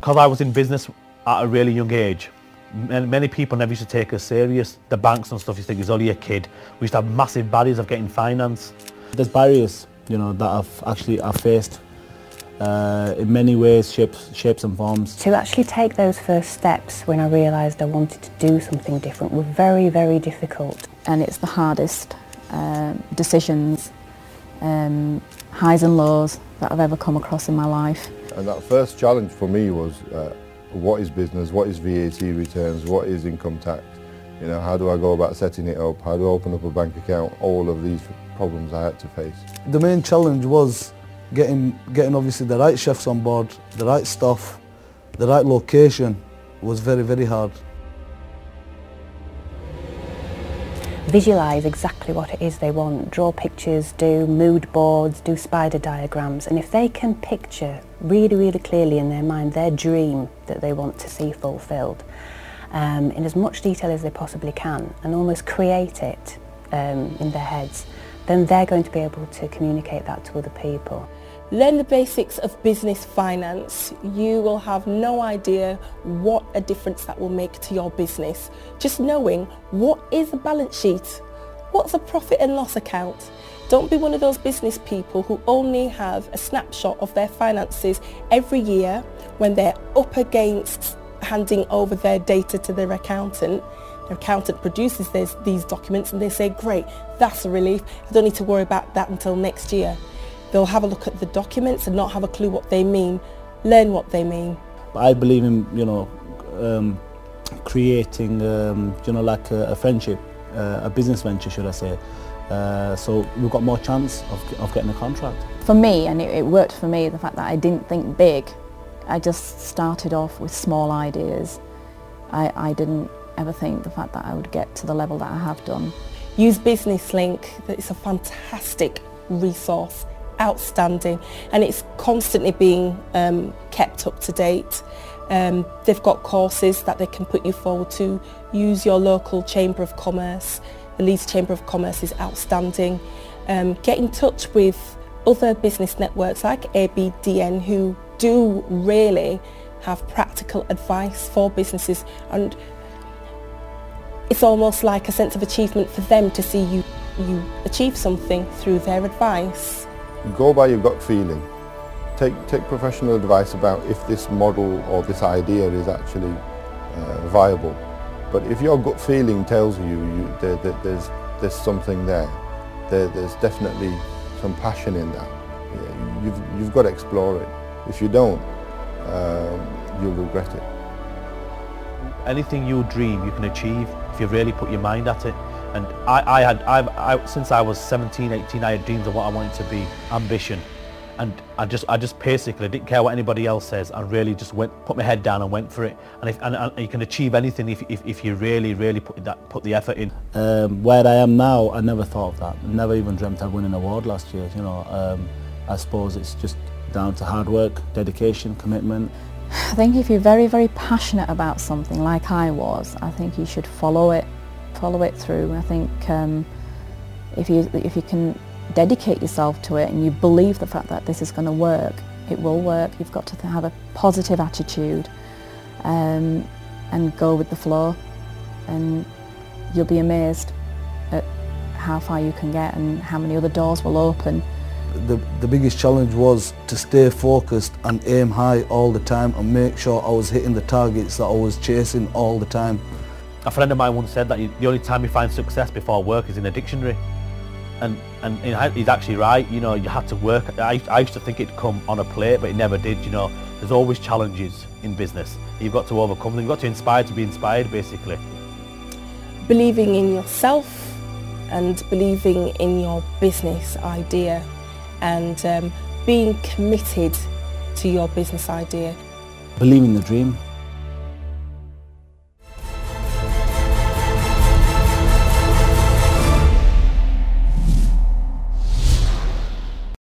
Because I was in business at a really young age, many people never used to take us serious. The banks and stuff, you think it's only a kid. We used to have massive barriers of getting finance. There's barriers, that I've faced in many ways, shapes and forms. To actually take those first steps when I realised I wanted to do something different were very, very difficult. And it's the hardest decisions, highs and lows that I've ever come across in my life. And that first challenge for me was what is business, what is VAT returns, what is income tax, how do I go about setting it up, how do I open up a bank account, all of these problems I had to face. The main challenge was getting obviously the right chefs on board, the right staff, the right location was very, very hard. Visualise exactly what it is they want, draw pictures, do mood boards, do spider diagrams, and if they can picture really, really clearly in their mind their dream that they want to see fulfilled in as much detail as they possibly can and almost create it in their heads, then they're going to be able to communicate that to other people. Learn the basics of business finance. You will have no idea what a difference that will make to your business. Just knowing what is a balance sheet, what's a profit and loss account. Don't be one of those business people who only have a snapshot of their finances every year when they're up against handing over their data to their accountant. Their accountant produces these documents and they say, great, that's a relief. I don't need to worry about that until next year. They'll have a look at the documents and not have a clue what they mean. Learn what they mean. I believe in, creating, like a friendship, a business venture, should I say. So we've got more chance of getting a contract. For me, and it worked for me, the fact that I didn't think big. I just started off with small ideas. I didn't ever think the fact that I would get to the level that I have done. Use Business Link. It's a fantastic resource. Outstanding, and it's constantly being kept up to date. They've got courses that they can put you forward to. Use your local Chamber of Commerce. The Leeds Chamber of Commerce is outstanding. Get in touch with other business networks like Abdn who do really have practical advice for businesses, and it's almost like a sense of achievement for them to see you achieve something through their advice. Go by your gut feeling. Take professional advice about if this model or this idea is actually viable. But if your gut feeling tells you there's something there, there's definitely some passion in that. You've got to explore it. If you don't, you'll regret it. Anything you dream, you can achieve if you really put your mind at it. And I since I was 17, 18, I had dreams of what I wanted to be, ambition. And I just basically didn't care what anybody else says. I really just put my head down and went for it. And you can achieve anything if you really put the effort in. Where I am now, I never thought of that. I never even dreamt I'd win an award last year. I suppose it's just down to hard work, dedication, commitment. I think if you're very, very passionate about something like I was, I think you should follow it through. I think if you can dedicate yourself to it and you believe the fact that this is going to work, it will work. You've got to have a positive attitude and go with the flow, and you'll be amazed at how far you can get and how many other doors will open. The biggest challenge was to stay focused and aim high all the time and make sure I was hitting the targets that I was chasing all the time. A friend of mine once said that the only time you find success before work is in a dictionary. And he's actually right, you had to work. I used to think it'd come on a plate, but it never did, There's always challenges in business. You've got to overcome them. You've got to inspire to be inspired, basically. Believing in yourself and believing in your business idea and being committed to your business idea. Believe in the dream.